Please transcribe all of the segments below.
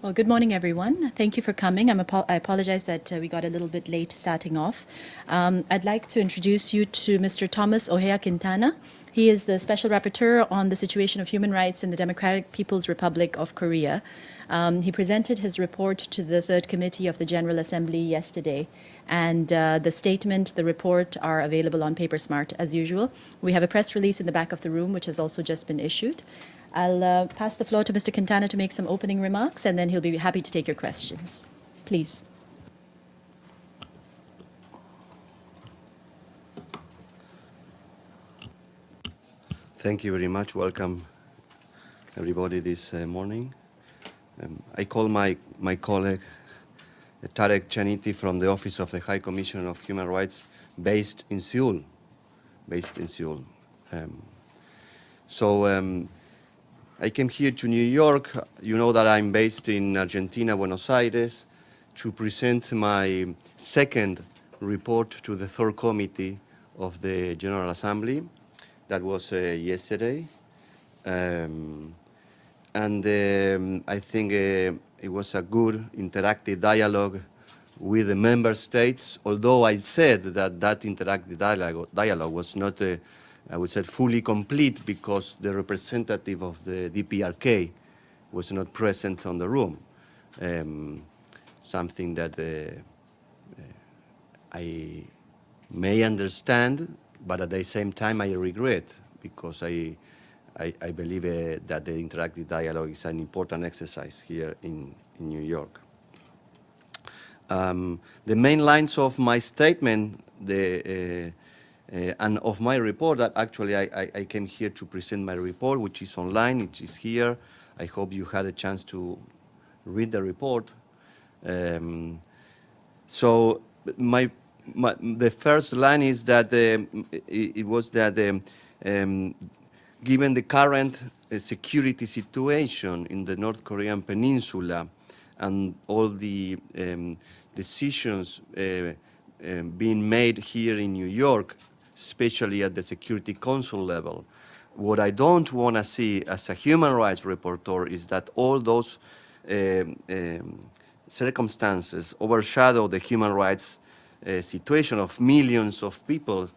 Well, good morning, everyone. Thank you for coming. I apologize that we got a little bit late starting off. I'd like to introduce you to Mr. Tomas Ojea Quintana. He is the Special Rapporteur on the situation of human rights in the Democratic People's Republic of Korea. He presented his report to the Third Committee of the General Assembly yesterday, and the statement, the report are available on PaperSmart as usual. We have a press release in the back of the room, which has also just been issued. I'll pass the floor to Mr. Quintana to make some opening remarks, and then he'll be happy to take your questions. Please. Thank you very much. Welcome, everybody, this morning. I call my colleague Tarek Chaniti from the Office of the High Commissioner of Human Rights, based in Seoul. I came here to New York. You know that I'm based in Argentina, Buenos Aires, to present my second report to the Third Committee of the General Assembly. That was yesterday. I think it was a good interactive dialogue with the member states, although I said that interactive dialogue was not, I would say, fully complete because the representative of the DPRK was not present on the room. Something that I may understand, but at the same time I regret, because I believe that the interactive dialogue is an important exercise here in New York. The main lines of my statement and of my report, that actually I came here to present my report, which is online, it is here. I hope you had a chance to read the report. The first line is that given the current security situation in the North Korean peninsula and all the decisions being made here in New York, especially at the Security Council level, what I don't want to see as a human rights rapporteur is that all those circumstances overshadow the human rights situation of millions of people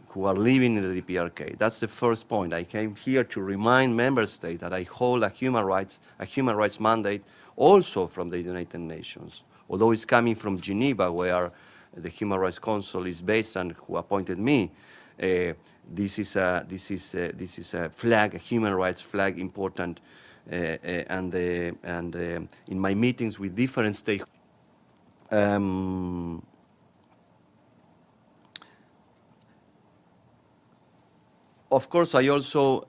who are living in the DPRK. That's the first point. I came here to remind member states that I hold a human rights mandate also from the United Nations, although it's coming from Geneva, where the Human Rights Council is based and who appointed me. This is a flag, a human rights flag, important, and in my meetings with different stakeholders. Of course, I also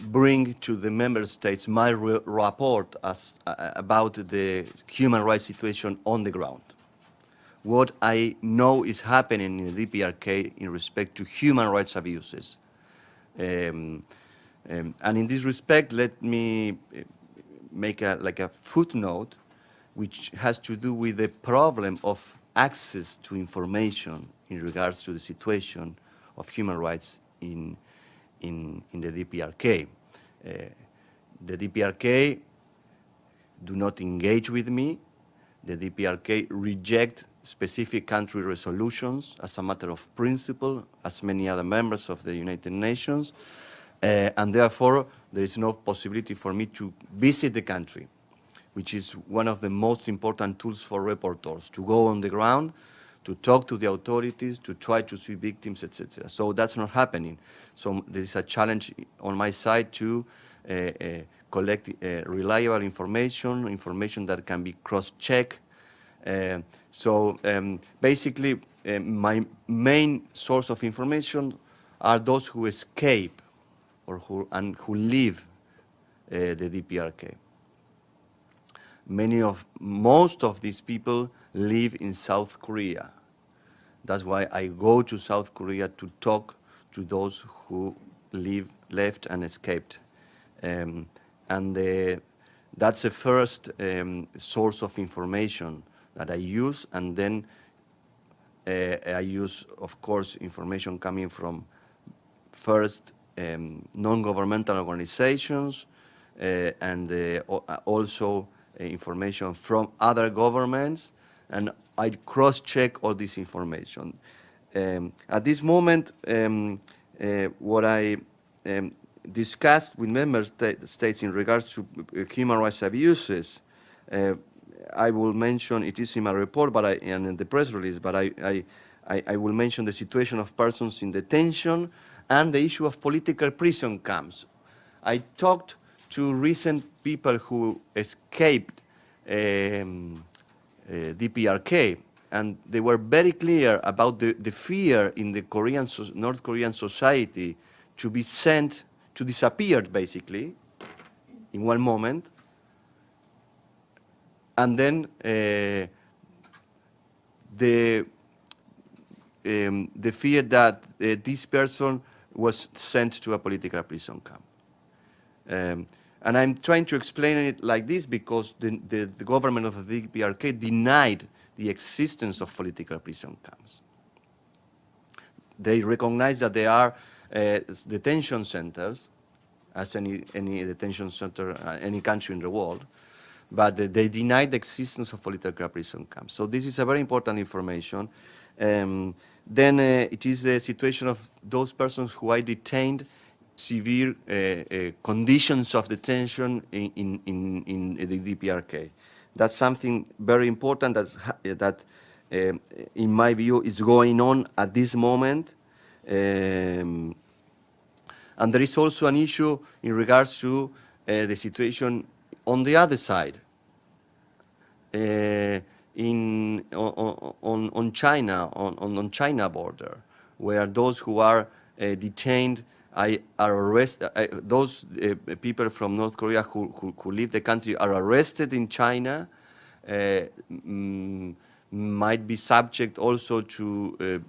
bring to the member states my report about the human rights situation on the ground. What I know is happening in the DPRK in respect to human rights abuses. And in this respect, let me make a footnote which has to do with the problem of access to information in regards to the situation of human rights in the DPRK. The DPRK do not engage with me. The DPRK reject specific country resolutions as a matter of principle, as many other members of the United Nations, and therefore there is no possibility for me to visit the country, which is one of the most important tools for reporters, to go on the ground, to talk to the authorities, to try to see victims, etc. So that's not happening. So there is a challenge on my side to collect reliable information that can be cross-checked. Basically, my main source of information are those who escape or who leave the DPRK. Most of these people live in South Korea. That's why I go to South Korea to talk to those who left and escaped. That's the first source of information that I use, and then I use, of course, information coming from first non-governmental organizations and also information from other governments, and I cross-check all this information. At this moment, what I discussed with member states in regards to human rights abuses, I will mention, it is in my report and in the press release, but I will mention the situation of persons in detention and the issue of political prison camps. I talked to recent people who escaped DPRK, and they were very clear about the fear in the North Korean society to be sent, to disappear basically, in one moment, and then the fear that this person was sent to a political prison camp. And I'm trying to explain it like this because the government of the DPRK denied the existence of political prison camps. They recognize that there are detention centers, as any detention center, any country in the world, but they denied the existence of political prison camps. So this is a very important information. Then it is the situation of those persons who are detained, severe conditions of detention in the DPRK. That's something very important that in my view, is going on at this moment. And there is also an issue in regards to the situation on the other side, on China border, where those who are detained are arrested. Those people from North Korea who leave the country are arrested in China, might be subject also to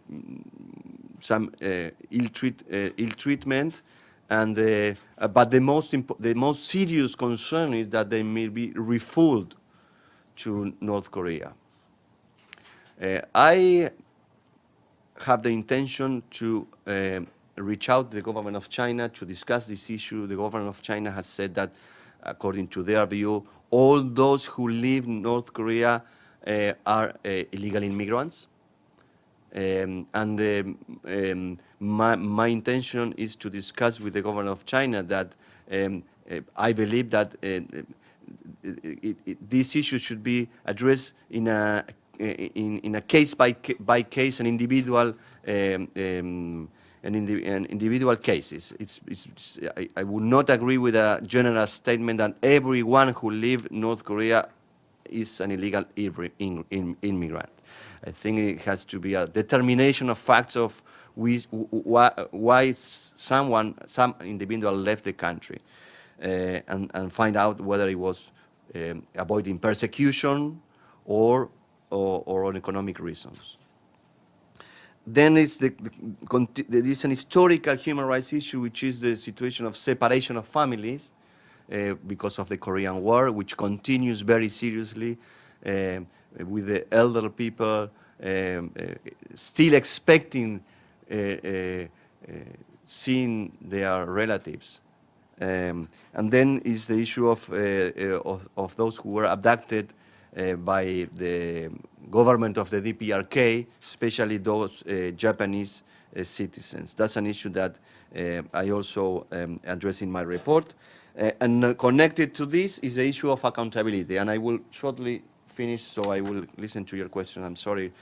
some ill treatment, and but the most serious concern is that they may be refoulement to North Korea. I have the intention to reach out to the government of China to discuss this issue. The government of China has said that, according to their view, all those who leave North Korea are illegal immigrants. My intention is to discuss with the government of China that I believe that this issue should be addressed in a case by case and individual individual cases. I would not agree with a general statement that everyone who leaves North Korea is an illegal immigrant. I think it has to be a determination of facts of why some individual left the country, and find out whether it was avoiding persecution or on economic reasons. Then there is an historical human rights issue, which is the situation of separation of families because of the Korean War, which continues very seriously with the elder people still expecting seeing their relatives. And then is the issue of those who were abducted by the government of the DPRK, especially those Japanese citizens. That's an issue that I also address in my report. And connected to this is the issue of accountability. And I will shortly finish, so I will listen to your question. I'm sorry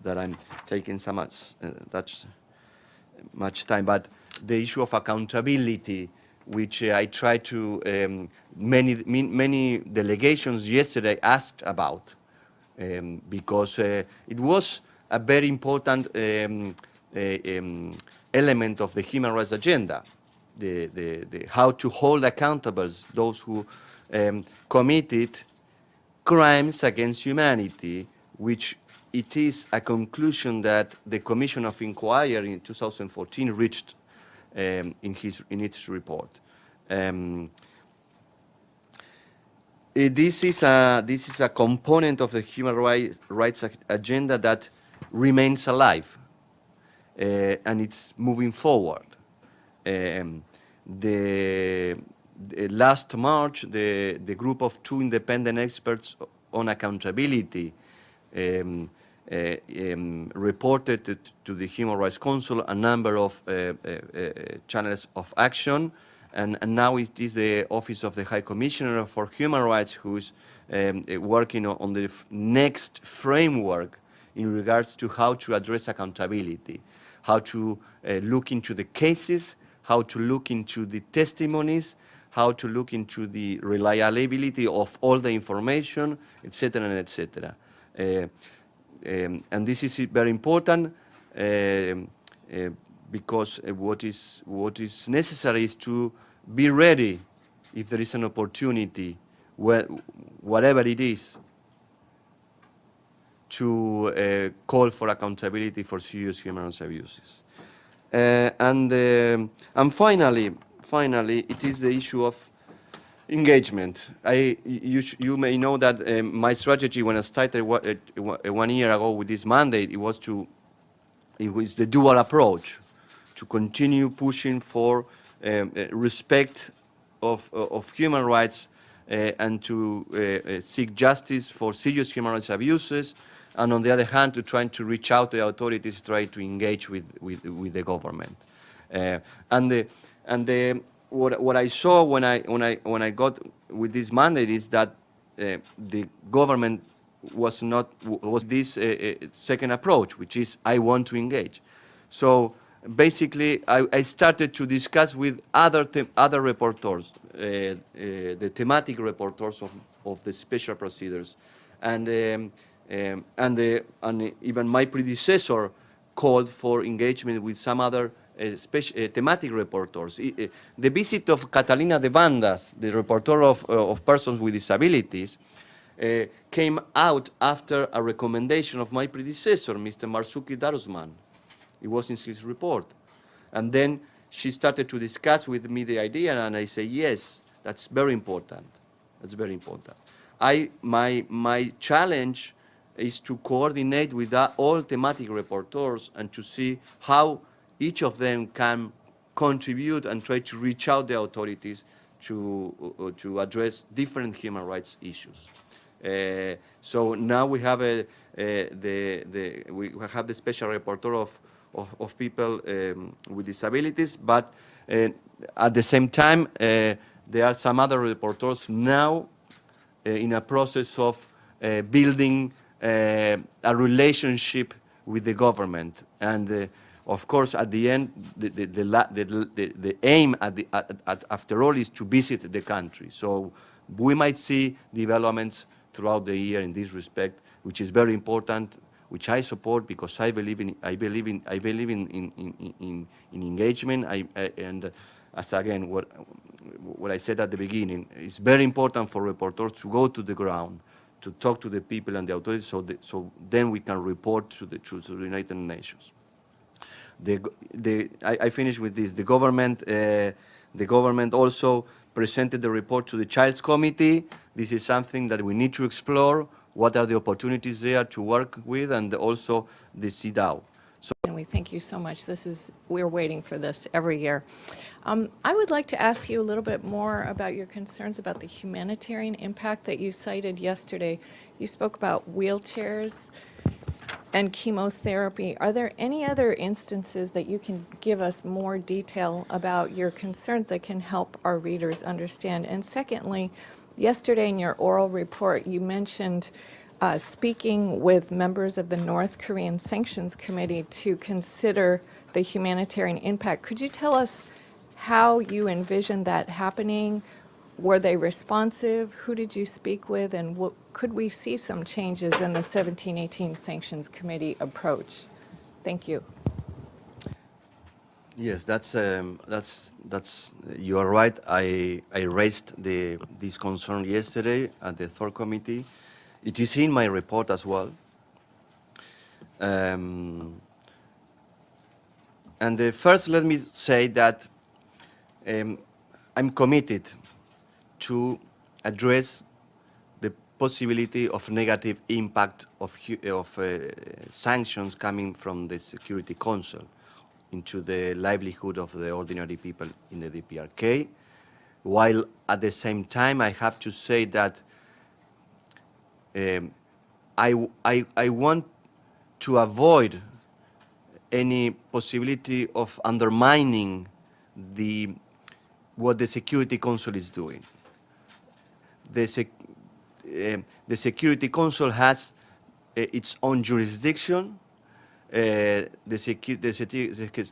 that I'm taking so much time, but the issue of accountability, which I try to, many delegations yesterday asked about, because it was a very important element of the human rights agenda, the how to hold accountable those who committed crimes against humanity, which it is a conclusion that the Commission of Inquiry in 2014 reached in its report. This is a component of the human rights agenda that remains alive, and it's moving forward. The last March, the group of 2 independent experts on accountability reported to the Human Rights Council a number of channels of action, and now it is the Office of the High Commissioner for Human Rights who is working on the next framework in regards to how to address accountability, how to look into the cases, how to look into the testimonies, how to look into the reliability of all the information, etc., and etc. And this is very important because what is necessary is to be ready if there is an opportunity, whatever it is, to call for accountability for serious human rights abuses. And finally, it is the issue of engagement. You may know that my strategy when I started 1 year ago with this mandate, it was the dual approach, to continue pushing for respect of human rights and to seek justice for serious human rights abuses, and on the other hand, to trying to reach out to the authorities, try to engage with the government. What I saw when I got with this mandate is that the government was this second approach, which is I want to engage. So basically, I started to discuss with other rapporteurs, the thematic rapporteurs of the special procedures, and even my predecessor called for engagement with some other thematic rapporteurs. The visit of Catalina de Bandas, the rapporteur of persons with disabilities, came out after a recommendation of my predecessor, Mr. Marzuki Darusman. It was in his report. And then she started to discuss with me the idea, and I say, yes, that's very important. That's very important. My challenge is to coordinate with all thematic rapporteurs and to see how each of them can contribute and try to reach out the authorities to address different human rights issues. So now we have we have the special rapporteur of people with disabilities, but at the same time there are some other rapporteurs now in a process of building a relationship with the government, and of course, at the end, the aim after all is to visit the country. So we might see developments throughout the year in this respect, which is very important, which I support because I believe in engagement. And as again, what I said at the beginning, it's very important for reporters to go to the ground, to talk to the people and the authorities, so then we can report to the United Nations. I finish with this. The government also presented the report to the Child's Committee. This is something that we need to explore. What are the opportunities there to work with, and also the CEDAW. And we thank you so much. We're waiting for this every year. I would like to ask you a little bit more about your concerns about the humanitarian impact that you cited yesterday. You spoke about wheelchairs and chemotherapy. Are there any other instances that you can give us more detail about your concerns that can help our readers understand? And secondly, yesterday in your oral report, you mentioned speaking with members of the North Korean Sanctions Committee to consider the humanitarian impact. Could you tell us how you envision that happening? Were they responsive? Who did you speak with? And could we see some changes in the 1718 Sanctions Committee approach? Thank you. Yes, that's you are right. I raised this concern yesterday at the third committee. It is in my report as well. And first, let me say that I'm committed to address the possibility of negative impact of sanctions coming from the Security Council into the livelihood of the ordinary people in the DPRK. while at the same time I have to say that I want to avoid any possibility of undermining what the Security Council is doing. The Security Council has its own jurisdiction. The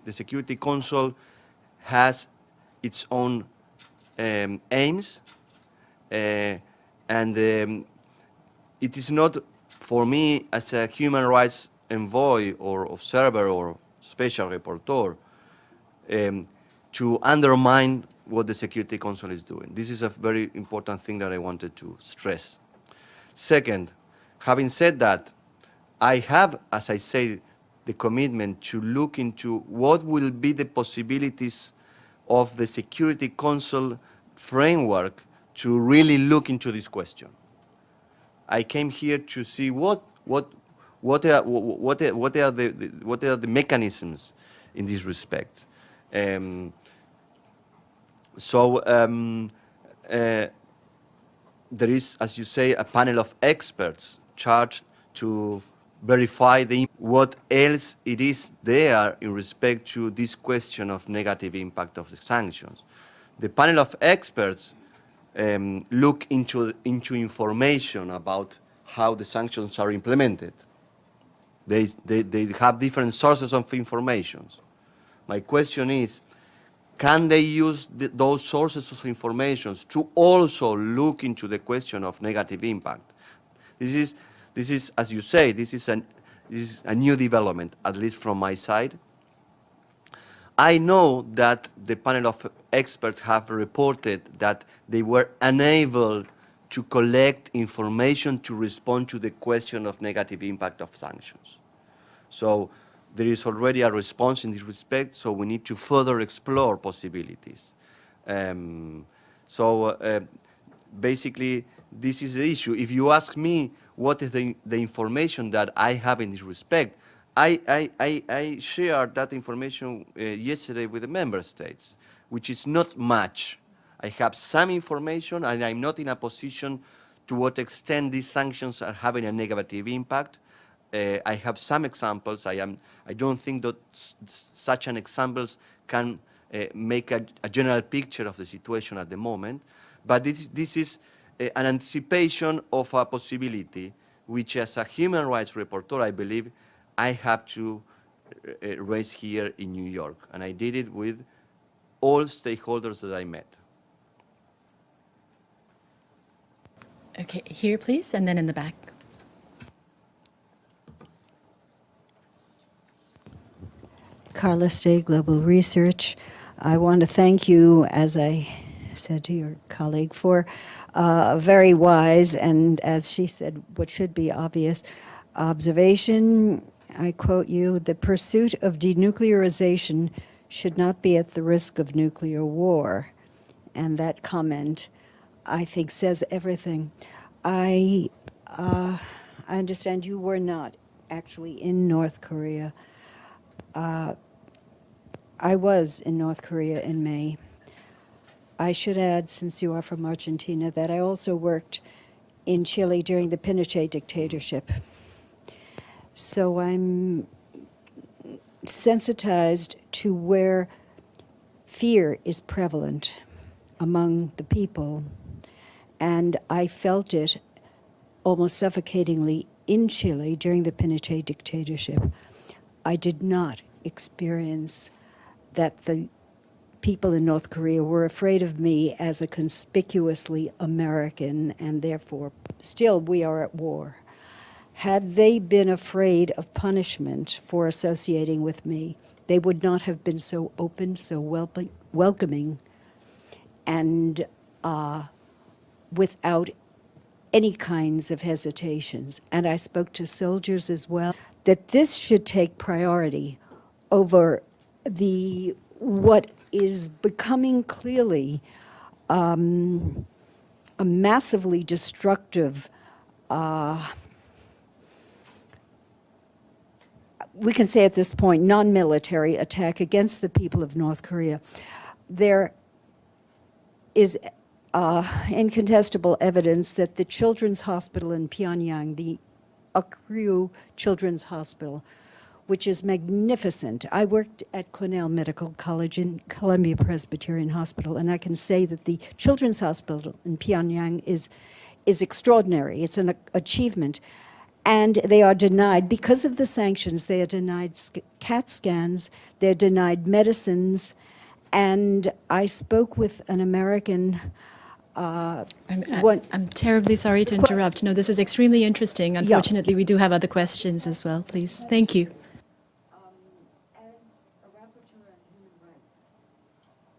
Security Council has its own aims, and it is not for me as a human rights envoy or observer or special rapporteur to undermine what the Security Council is doing. This is a very important thing that I wanted to stress. Second, having said that, I have, as I say, the commitment to look into what will be the possibilities of the Security Council framework to really look into this question. I came here to see what are the mechanisms in this respect. There is, as you say, a panel of experts charged to verify what else it is there in respect to this question of negative impact of the sanctions. The panel of experts look into information about how the sanctions are implemented. They have different sources of information. My question is, can they use those sources of information to also look into the question of negative impact? This is, as you say, this is a new development, at least from my side. I know that the panel of experts have reported that they were unable to collect information to respond to the question of negative impact of sanctions. So there is already a response in this respect, so we need to further explore possibilities. Basically, this is the issue. If you ask me what is the information that I have in this respect, I shared that information yesterday with the member states, which is not much. I have some information, and I'm not in a position to what extent these sanctions are having a negative impact. I have some examples. I don't think that such an examples can make a general picture of the situation at the moment, but this is an anticipation of a possibility, which as a human rights rapporteur, I believe I have to raise here in New York, and I did it with all stakeholders that I met. Okay, here please, and then in the back. Carla Stay, Global Research. I want to thank you, as I said to your colleague, for a very wise and, as she said, what should be obvious observation. I quote you, "The pursuit of denuclearization should not be at the risk of nuclear war." And that comment, I think, says everything. I understand you were not actually in North Korea. I was in North Korea in May. I should add, since you are from Argentina, that I also worked in Chile during the Pinochet dictatorship. So I'm sensitized to where fear is prevalent among the people, and I felt it almost suffocatingly in Chile during the Pinochet dictatorship. I did not experience that the people in North Korea were afraid of me as a conspicuously American, and therefore still we are at war. Had they been afraid of punishment for associating with me, they would not have been so open, so welcoming, and without any kinds of hesitations. And I spoke to soldiers as well, that this should take priority over what is becoming clearly a massively destructive, we can say at this point, non-military attack against the people of North Korea. There is incontestable evidence that the Children's Hospital in Pyongyang, the Akriu Children's Hospital, which is magnificent. I worked at Cornell Medical College in Columbia Presbyterian Hospital, and I can say that the Children's Hospital in Pyongyang is extraordinary. It's an achievement. And they are denied, because of the sanctions, they are denied CAT scans, they're denied medicines. And I spoke with an American I'm terribly sorry to interrupt. No, this is extremely interesting. Unfortunately, we do have other questions as well, please. Thank you. As a rapporteur on human rights,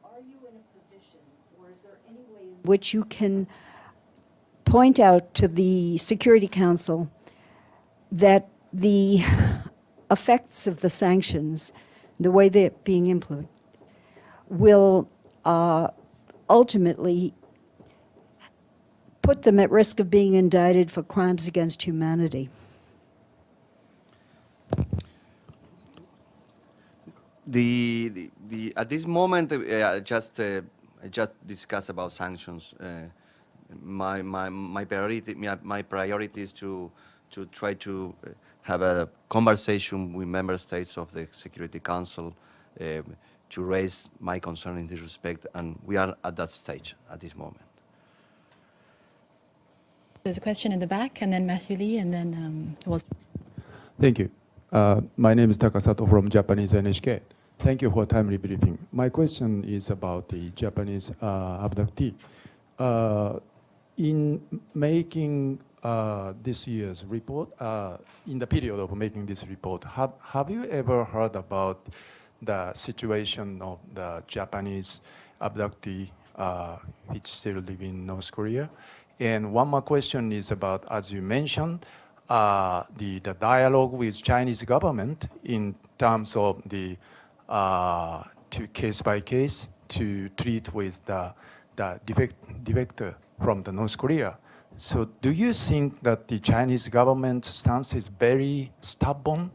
are you in a position, or is there any way in which you can point out to the Security Council that the effects of the sanctions, the way they're being implemented, will ultimately put them at risk of being indicted for crimes against humanity? At this moment, I just discussed about sanctions. My priority is to try to have a conversation with member states of the Security Council to raise my concern in this respect, and we are at that stage at this moment. There's a question in the back, and then Matthew Lee, and then Thank you. My name is Takasato from Japanese NHK. Thank you for timely briefing. My question is about the Japanese abductee. In making this year's report, in the period of making this report, have you ever heard about the situation of the Japanese abductee which still live in North Korea? And one more question is about, as you mentioned, the dialogue with Chinese government in terms of the to case by case to treat with the defector from the North Korea. So do you think that the Chinese government stance is very stubborn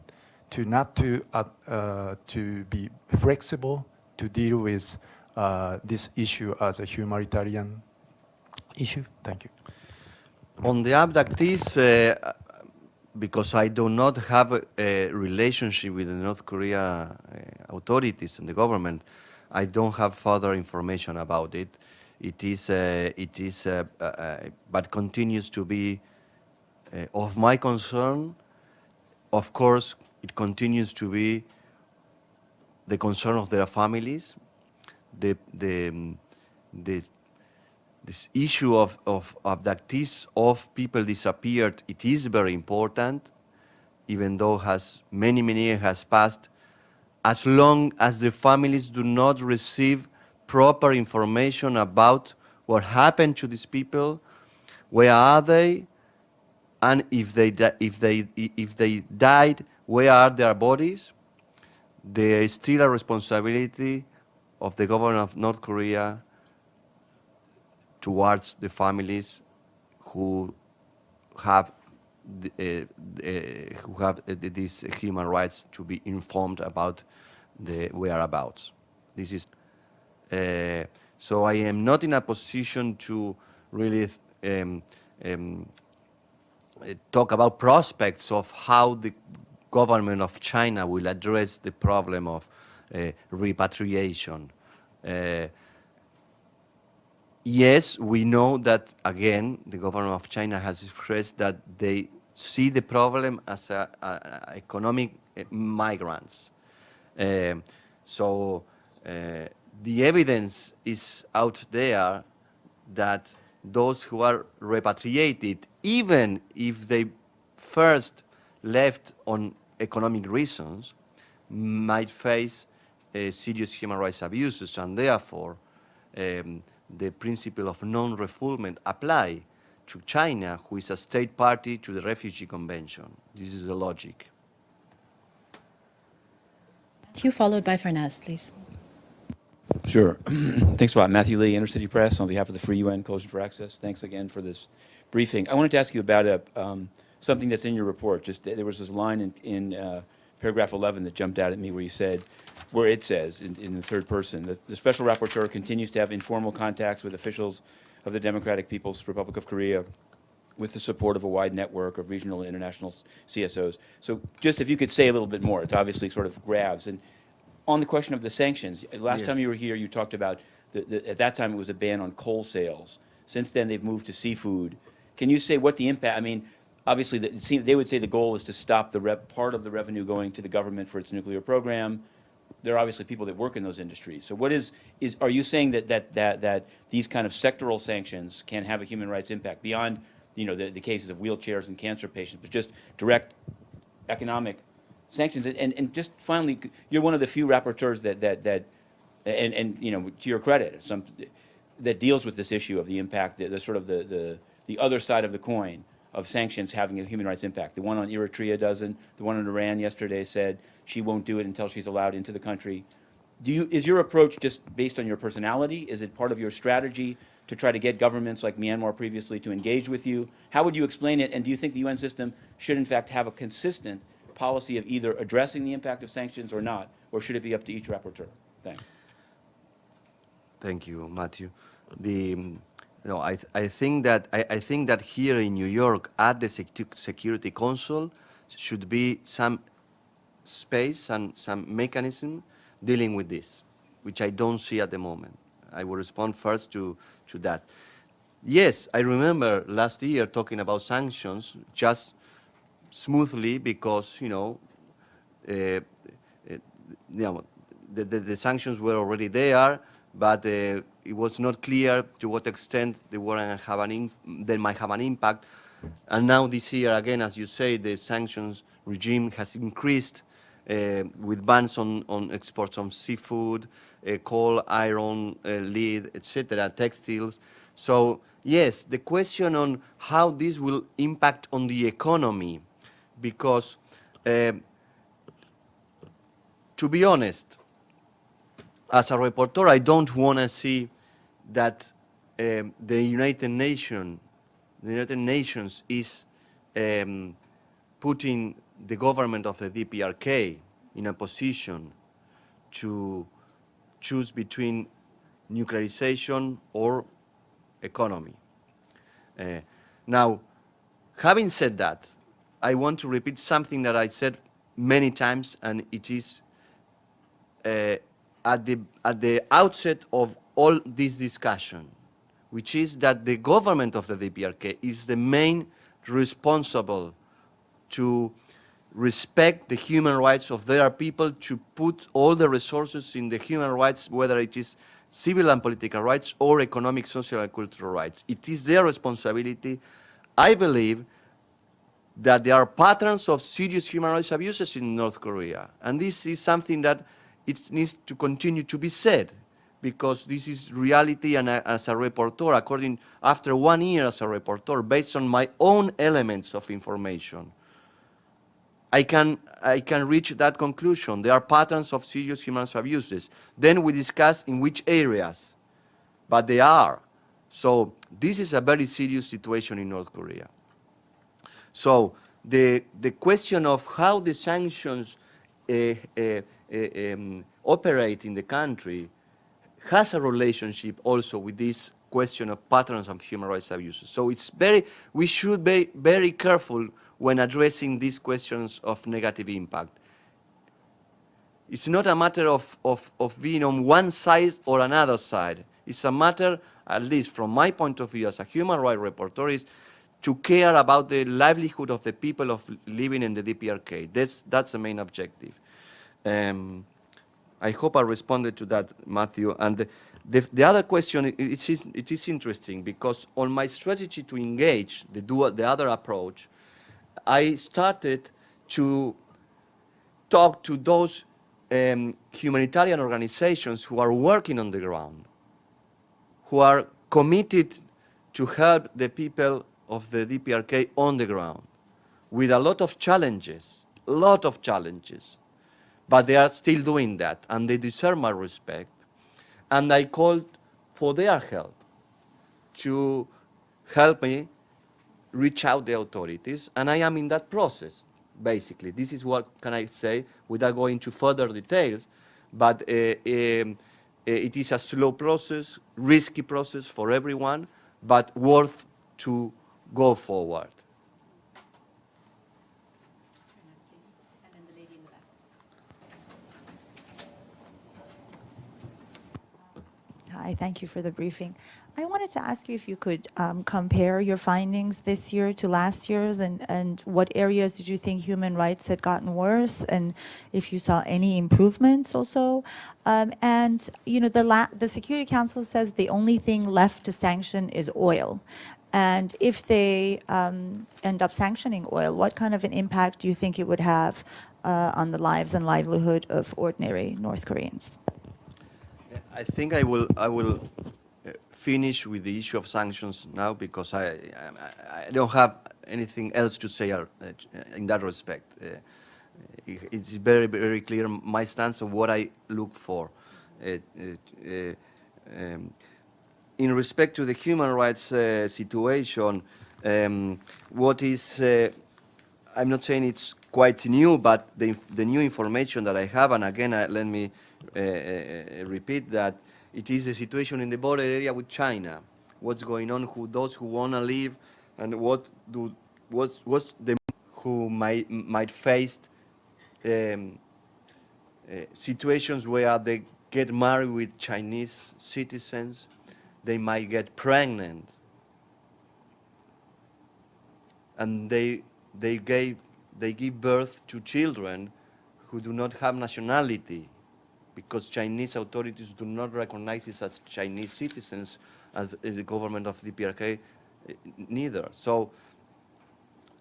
to not to be flexible to deal with this issue as a humanitarian issue? Thank you. On the abductees, because I do not have a relationship with the North Korea authorities and the government, I don't have further information about it. It is, but continues to be of my concern. Of course, it continues to be the concern of their families. This issue of abductees, of people disappeared, it is very important, even though many years has passed. As long as the families do not receive proper information about what happened to these people, where are they, and if they died, where are their bodies, there is still a responsibility of the government of North Korea towards the families who have these human rights to be informed about the whereabouts. This is so I am not in a position to really talk about prospects of how the government of China will address the problem of repatriation. Yes, we know that, again, the government of China has expressed that they see the problem as economic migrants. So the evidence is out there that those who are repatriated, even if they first left on economic reasons, might face serious human rights abuses, and therefore the principle of non-refoulement apply to China, who is a state party to the Refugee Convention. This is the logic. Matthew, followed by Farnaz, please. Sure. Thanks a lot. Matthew Lee, Intercity Press, on behalf of the Free UN Coalition for Access. Thanks again for this briefing. I wanted to ask you about something that's in your report. Just there was this line in paragraph 11 that jumped out at me where you said, where it says, in the third person, that the Special Rapporteur continues to have informal contacts with officials of the Democratic People's Republic of Korea with the support of a wide network of regional and international CSOs. So just if you could say a little bit more, it's obviously sort of grabs. And on the question of the sanctions, last time Yes. you were here, you talked about, at that time it was a ban on coal sales. Since then, they've moved to seafood. Can you say what the impact, I mean, obviously, they would say the goal is to stop the part of the revenue going to the government for its nuclear program. There are obviously people that work in those industries. So what are you saying that these kind of sectoral sanctions can have a human rights impact beyond, the cases of wheelchairs and cancer patients, but just direct economic sanctions? And just finally, you're one of the few rapporteurs that to your credit, that deals with this issue of the impact, the other side of the coin of sanctions having a human rights impact. The one on Eritrea doesn't. The one on Iran yesterday said she won't do it until she's allowed into the country. Is your approach just based on your personality? Is it part of your strategy to try to get governments like Myanmar previously to engage with you? How would you explain it? And do you think the UN system should in fact have a consistent policy of either addressing the impact of sanctions or not? Or should it be up to each rapporteur? Thanks. Thank you, Matthew. I think that here in New York, at the Security Council, should be some space and some mechanism dealing with this, which I don't see at the moment. I will respond first to that. Yes, I remember last year talking about sanctions just smoothly because the sanctions were already there, but it was not clear to what extent they might have an impact. And now this year, again, as you say, the sanctions regime has increased with bans on exports of seafood, coal, iron, lead, etc., textiles. So yes, the question on how this will impact on the economy, because to be honest, as a reporter, I don't want to see that the United Nations is putting the government of the DPRK in a position to choose between nuclearization or economy. Now, having said that, I want to repeat something that I said many times, and it is at the outset of all this discussion, which is that the government of the DPRK is the main responsible to respect the human rights of their people, to put all the resources in the human rights, whether it is civil and political rights or economic, social, and cultural rights. It is their responsibility. I believe that there are patterns of serious human rights abuses in North Korea, and this is something that it needs to continue to be said, because this is reality. And as a reporter, after 1 year as a reporter, based on my own elements of information, I can reach that conclusion. There are patterns of serious human rights abuses. Then we discuss in which areas, but they are. So this is a very serious situation in North Korea. So the question of how the sanctions operate in the country has a relationship also with this question of patterns of human rights abuses. So we should be very careful when addressing these questions of negative impact. It's not a matter of being on one side or another side. It's a matter, at least from my point of view as a human rights reporter, is to care about the livelihood of the people of living in the DPRK. That's the main objective. I hope I responded to that, Matthew. And the other question, it is interesting, because on my strategy to engage the other approach, I started to talk to those humanitarian organizations who are working on the ground, who are committed to help the people of the DPRK on the ground, with a lot of challenges, but they are still doing that, and they deserve my respect. And I called for their help, to help me reach out the authorities, and I am in that process, basically. This is what can I say without going into further details, but it is a slow process, risky process for everyone, but worth to go forward. Hi, thank you for the briefing. I wanted to ask you if you could compare your findings this year to last year's, and what areas did you think human rights had gotten worse, and if you saw any improvements also. And you know, the Security Council says the only thing left to sanction is oil. And if they end up sanctioning oil, what kind of an impact do you think it would have on the lives and livelihood of ordinary North Koreans? I think I will finish with the issue of sanctions now, because I don't have anything else to say in that respect. It's very, very clear my stance on what I look for. In respect to the human rights situation, what is, I'm not saying it's quite new, but the new information that I have, and again, let me repeat that, it is the situation in the border area with China. What's going on? Those who want to leave, and what's the who might face situations where they get married with Chinese citizens, they might get pregnant, and they give birth to children who do not have nationality, because Chinese authorities do not recognize this as Chinese citizens, as the government of the DPRK neither. So,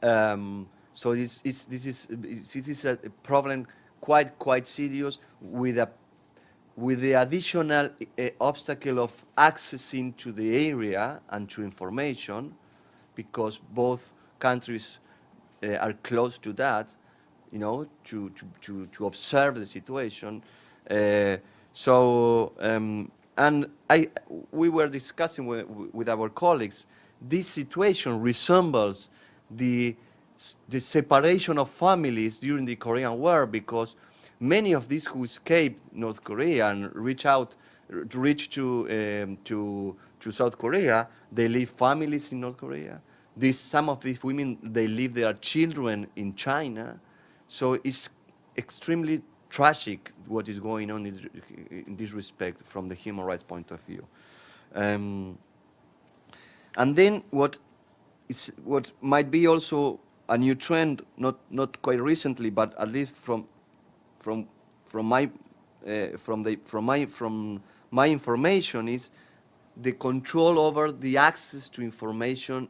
this is a problem quite serious, with the additional obstacle of accessing to the area and to information, because both countries are close to that, you know, to observe the situation. And we were discussing with our colleagues, this situation resembles the separation of families during the Korean War, because many of these who escaped North Korea and reach to South Korea, they leave families in North Korea. Some of these women, they leave their children in China. So it's extremely tragic what is going on in this respect from the human rights point of view. And then what might be also a new trend, not quite recently, but at least from my information, is the control over the access to information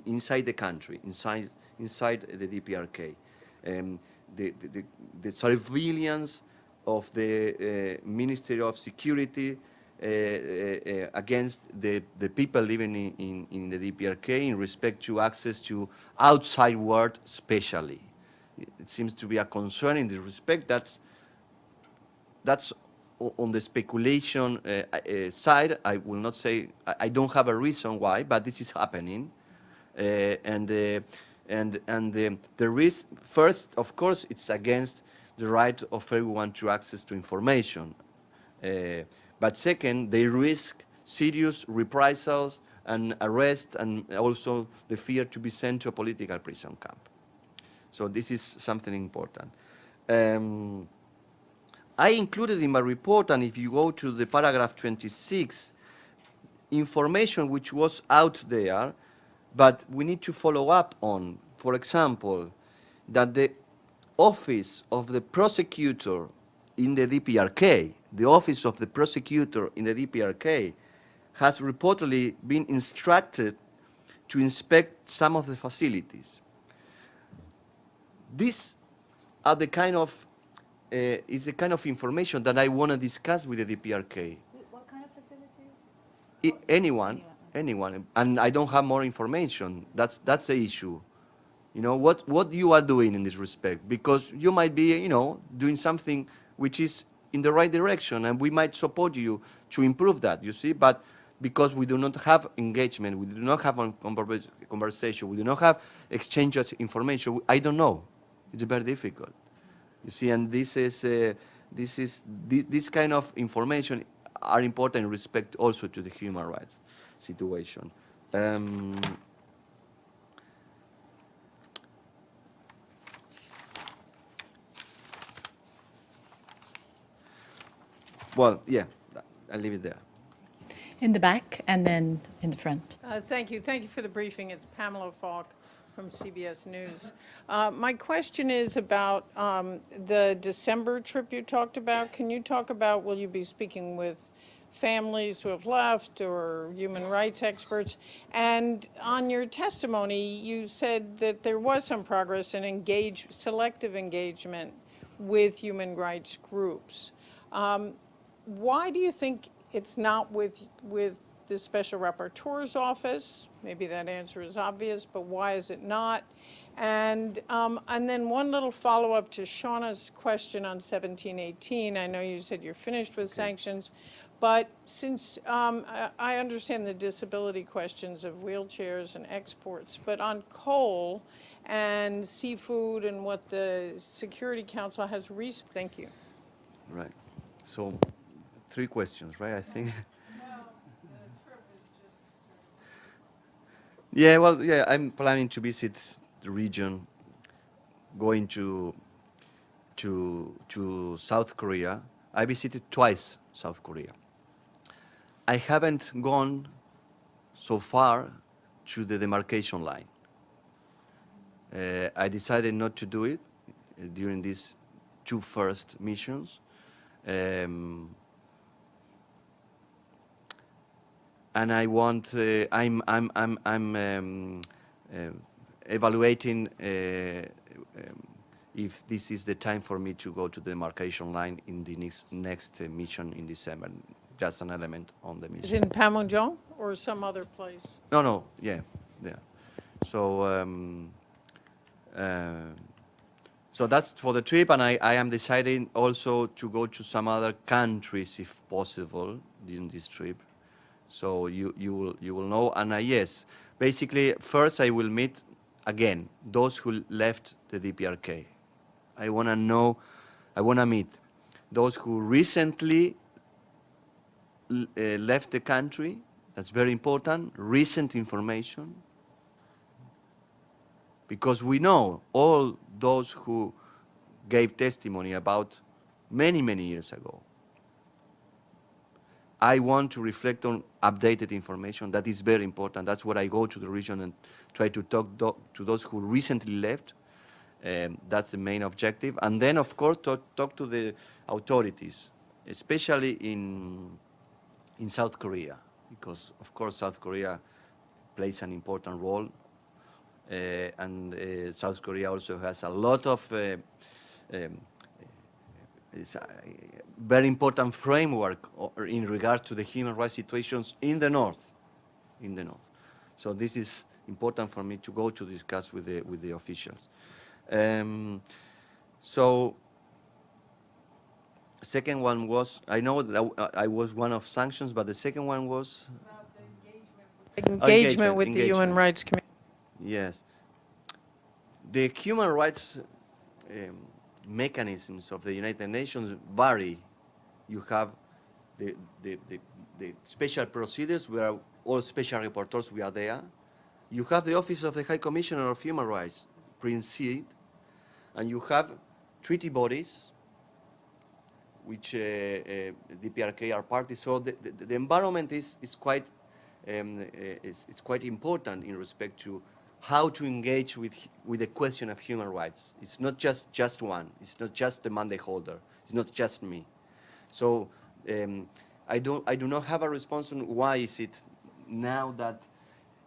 inside the country, inside the DPRK. The surveillance of the Ministry of Security against the people living in the DPRK in respect to access to outside world, especially. It seems to be a concern in this respect. That's on the speculation side. I will not say, I don't have a reason why, but this is happening. And the risk, first, of course, it's against the right of everyone to access to information. But second, they risk serious reprisals and arrest, and also the fear to be sent to a political prison camp. So this is something important. I included in my report, and if you go to the paragraph 26, information which was out there, but we need to follow up on. For example, that the office of the prosecutor in the DPRK, has reportedly been instructed to inspect some of the facilities. These are the kind of is the kind of information that I want to discuss with the DPRK. What kind of facilities? Anyone, and I don't have more information. That's the issue. You know, what you are doing in this respect, because you might be, you know, doing something which is in the right direction, and we might support you to improve that, you see, but because we do not have engagement, we do not have a conversation, we do not have exchange of information, I don't know. It's very difficult. You see, and this is This kind of information are important in respect also to the human rights situation. Well, yeah, I'll leave it there. In the back and then in the front. Thank you. Thank you for the briefing. It's Pamela Falk from CBS News. My question is about the December trip you talked about. Can you talk about, will you be speaking with families who have left or human rights experts? And on your testimony, you said that there was some progress in selective engagement with human rights groups. Why do you think it's not with the Special Rapporteur's office? Maybe that answer is obvious, but why is it not? And then one little follow-up to Shauna's question on 1718. I know you said you're finished with sanctions, but since I understand the disability questions of wheelchairs and exports, but on coal and seafood and what the Security Council has recently. Thank you. Right. So, 3 questions, right? I think. Yeah, well, yeah, I'm planning to visit the region, going to South Korea. I visited twice South Korea. I haven't gone so far to the demarcation line. I decided not to do it during these 2 first missions. And I want, I'm evaluating if this is the time for me to go to the demarcation line in the next mission in December. Just an element on the Is mission. it in Panmunjom or some other place? No, yeah. So, so that's for the trip, and I am deciding also to go to some other countries if possible during this trip. So you will know, and yes, basically first I will meet again those who left the DPRK. I want to meet those who recently left the country. That's very important. Recent information, because we know all those who gave testimony about many years ago. I want to reflect on updated information. That is very important. That's what I go to the region and try to talk to those who recently left. That's the main objective. And then, of course, talk to the authorities, especially in South Korea, because, of course, South Korea plays an important role. And South Korea also has a lot of it's a very important framework in regards to the human rights situations in the north. So this is important for me to go to discuss with the officials. So second one was, I know that I was one of sanctions, but the second one was About the engagement with the human engagement. rights community. Yes. The human rights mechanisms of the United Nations vary. You have the special procedures where all special rapporteurs we are there. You have the Office of the High Commissioner of Human Rights, Prince, and you have treaty bodies, which DPRK are parties. So the environment is quite it's quite important in respect to how to engage with the question of human rights. It's not just one. It's not just the mandate holder. It's not just me. So I do not have a response on why is it now that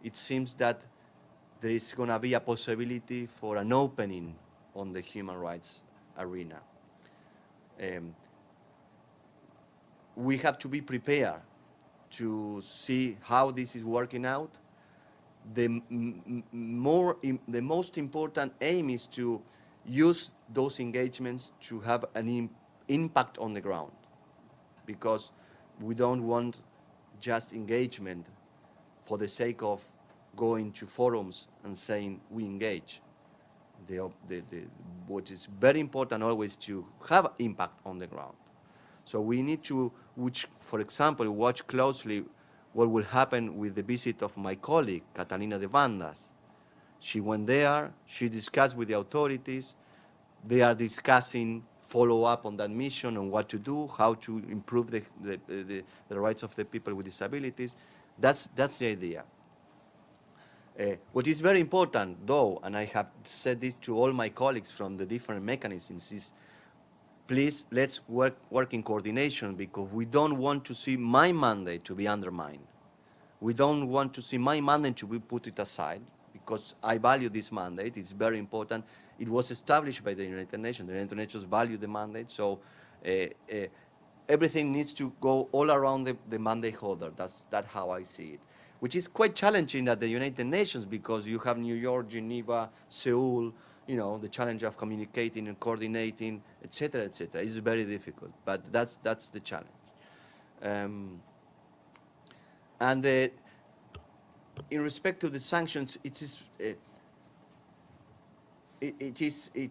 it seems that there is going to be a possibility for an opening on the human rights arena. We have to be prepared to see how this is working out. The most important aim is to use those engagements to have an impact on the ground, because we don't want just engagement for the sake of going to forums and saying we engage. what is very important always to have impact on the ground. So we need to, for example, watch closely what will happen with the visit of my colleague, Catalina de Vandas. She went there, she discussed with the authorities, they are discussing follow-up on that mission, on what to do, how to improve the rights of the people with disabilities. That's the idea. What is very important, though, and I have said this to all my colleagues from the different mechanisms, is please let's work in coordination, because we don't want to see my mandate to be undermined. We don't want to see my mandate to be put it aside, because I value this mandate. It's very important. It was established by the United Nations. The United Nations value the mandate, so everything needs to go all around the mandate holder. That's how I see it, which is quite challenging at the United Nations, because you have New York, Geneva, Seoul, the challenge of communicating and coordinating, etc., etc. It's very difficult, but that's the challenge. In respect to the sanctions, it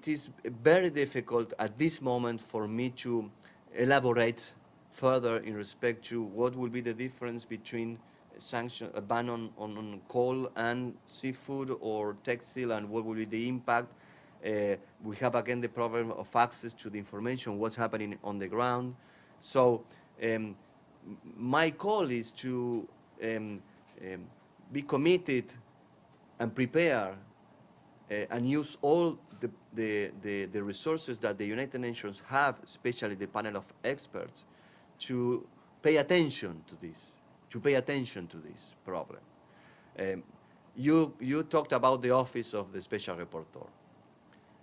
is very difficult at this moment for me to elaborate further in respect to what will be the difference between a ban on coal and seafood or textile, and what will be the impact. We have again the problem of access to the information, what's happening on the ground. So my call is to be committed and prepare and use all the resources that the United Nations have, especially the panel of experts, to pay attention to this problem. You talked about the office of the Special Rapporteur.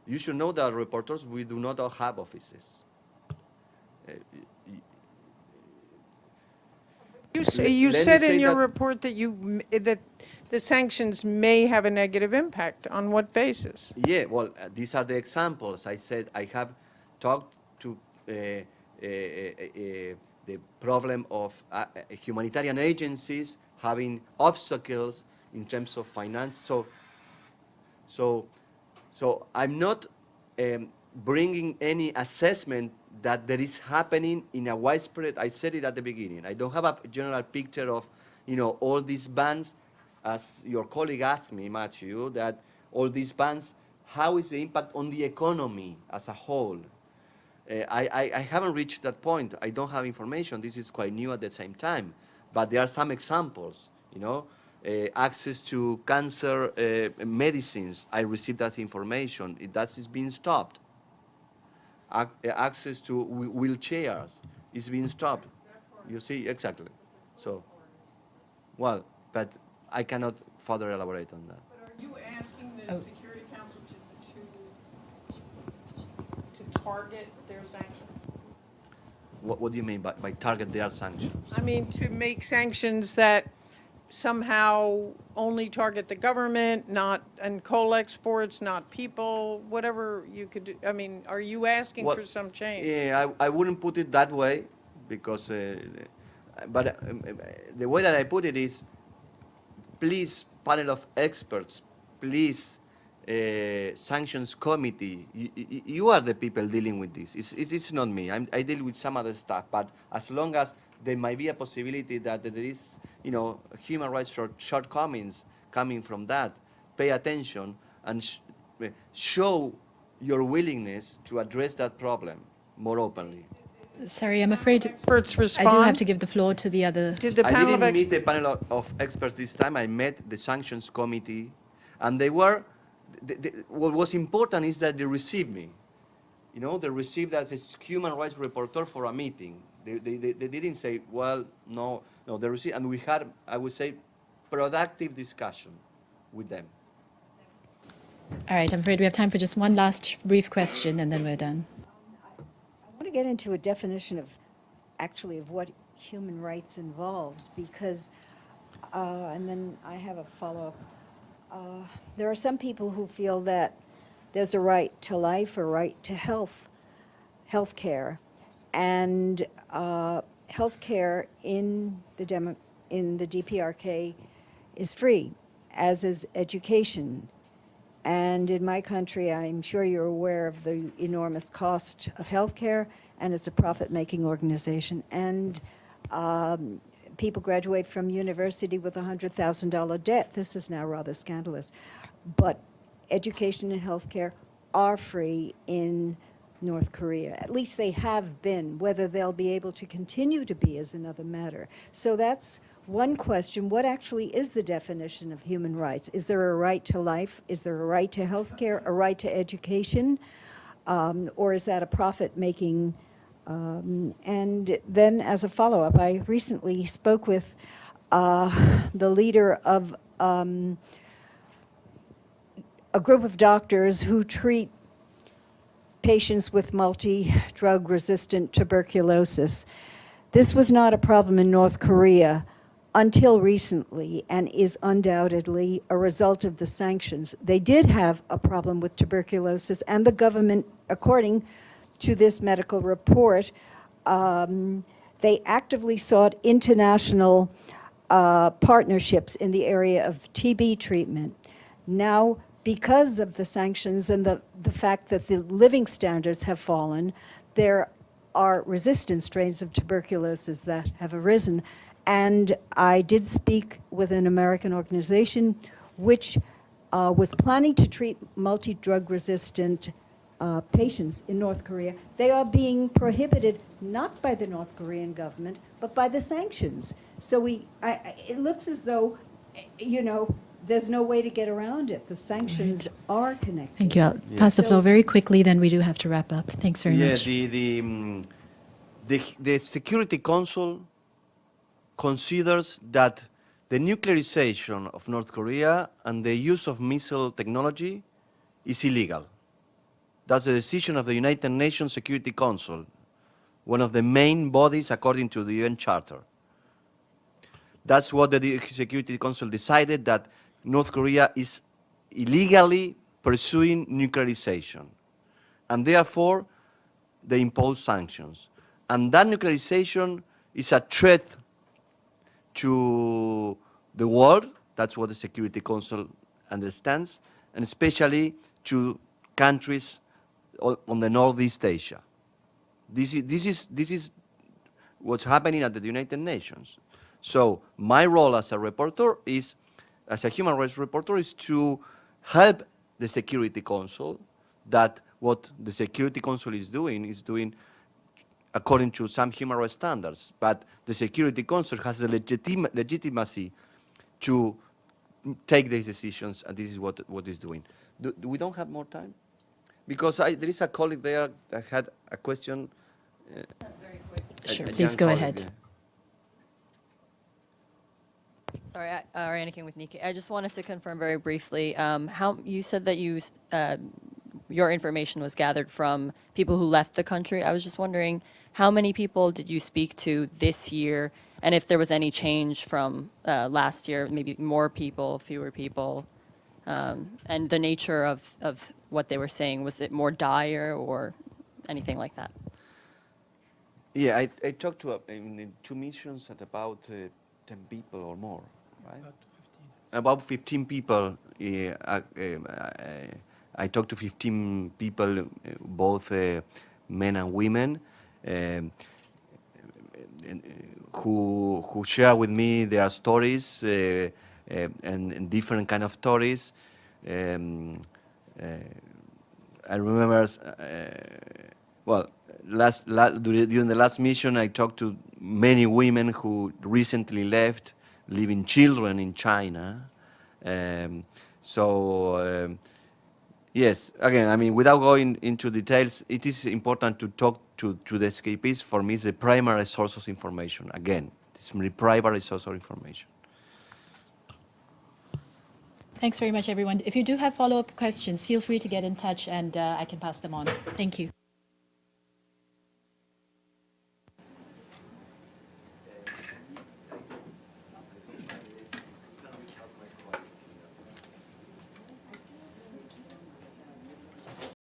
You should know that reporters, we do not all have offices. You Let me said say in your that- report that that the sanctions may have a negative impact. On what basis? Yeah, well, these are the examples. I said I have talked to the problem of humanitarian agencies having obstacles in terms of finance. So I'm not bringing any assessment that there is happening in a widespread. I said it at the beginning. I don't have a general picture of, all these bans, as your colleague asked me, Matthew, that all these bans, how is the impact on the economy as a whole? I haven't reached that point. I don't have information. This is quite new at the same time. But there are some examples, access to cancer medicines. I received that information. That is being stopped. Access to wheelchairs is being stopped. You see, exactly. So, well, but I cannot further elaborate on that. But are you asking the Security Council to target their sanctions? What do you mean by target their sanctions? I mean, to make sanctions that somehow only target the government, and coal exports, not people, whatever you could do. I mean, are you asking Well, for some change? Yeah, I wouldn't put it that way, because, but the way that I put it is, please, panel of experts, please, sanctions committee, you are the people dealing with this. It's not me. I deal with some other stuff, but as long as there might be a possibility that there is, human rights shortcomings coming from that, pay attention and show your willingness to address that problem more openly. Sorry, I'm afraid Experts I respond? do have to give the floor to the other. Did the I panel of didn't meet experts? the panel of experts this time. I met the sanctions committee, and they were. What was important is that they received me. They received as a human rights reporter for a meeting. They didn't say, well, no. They received, and we had, I would say, productive discussion with them. All right, I'm afraid we have time for just one last brief question, and then we're done. I want to get into a definition of what human rights involves, because, and then I have a follow-up. There are some people who feel that there's a right to life, a right to health care, and health care in the DPRK is free, as is education And in my country, I'm sure you're aware of the enormous cost of healthcare, and it's a profit-making organization. And people graduate from university with a $100,000 debt. This is now rather scandalous. But education and healthcare are free in North Korea. At least they have been. Whether they'll be able to continue to be is another matter. So that's one question. What actually is the definition of human rights? Is there a right to life? Is there a right to healthcare, a right to education? Or is that a profit-making? And then as a follow-up, I recently spoke with the leader of a group of doctors who treat patients with multi-drug resistant tuberculosis. This was not a problem in North Korea until recently, and is undoubtedly a result of the sanctions. They did have a problem with tuberculosis, and the government, according to this medical report, they actively sought international partnerships in the area of TB treatment. Now, because of the sanctions and the fact that the living standards have fallen, there are resistant strains of tuberculosis that have arisen. And I did speak with an American organization which was planning to treat multi-drug resistant patients in North Korea. They are being prohibited not by the North Korean government, but by the sanctions. So it looks as though, there's no way to get around it. The sanctions are connected. Thank you. I'll pass the floor very quickly, then we do have to wrap up. Thanks very much. The Security Council considers that the nuclearization of North Korea and the use of missile technology is illegal. That's a decision of the United Nations Security Council, one of the main bodies according to the UN Charter. That's what the Security Council decided, that North Korea is illegally pursuing nuclearization. And therefore, they impose sanctions. And that nuclearization is a threat to the world. That's what the Security Council understands, and especially to countries on the Northeast Asia. This is what's happening at the United Nations. So my role as a reporter is, as a human rights reporter, is to help the Security Council, that what the Security Council is doing according to some human rights standards. But the Security Council has the legitimacy to take these decisions, and this is what it's doing. We don't have more time? Because there is a colleague there that had a question. Very quick. Sure, a please young go colleague, ahead. yeah. Sorry, Ariana King with Nikkei. I just wanted to confirm very briefly, how you said that your information was gathered from people who left the country. I was just wondering, how many people did you speak to this year, and if there was any change from last year, maybe more people, fewer people, and the nature of what they were saying, was it more dire or anything like that? Yeah, I talked to in 2 missions at about 10 people or more, right? About 15 people. I talked to 15 people, both men and women, who share with me their stories and different kind of stories. I remember, during the last mission, I talked to many women who recently left, leaving children in China. Yes, again, I mean, without going into details, it is important to talk to the escapees. For me, it's the primary source of information. Again, it's the primary source of information. Thanks very much, everyone. If you do have follow-up questions, feel free to get in touch, and I can pass them on. Thank you.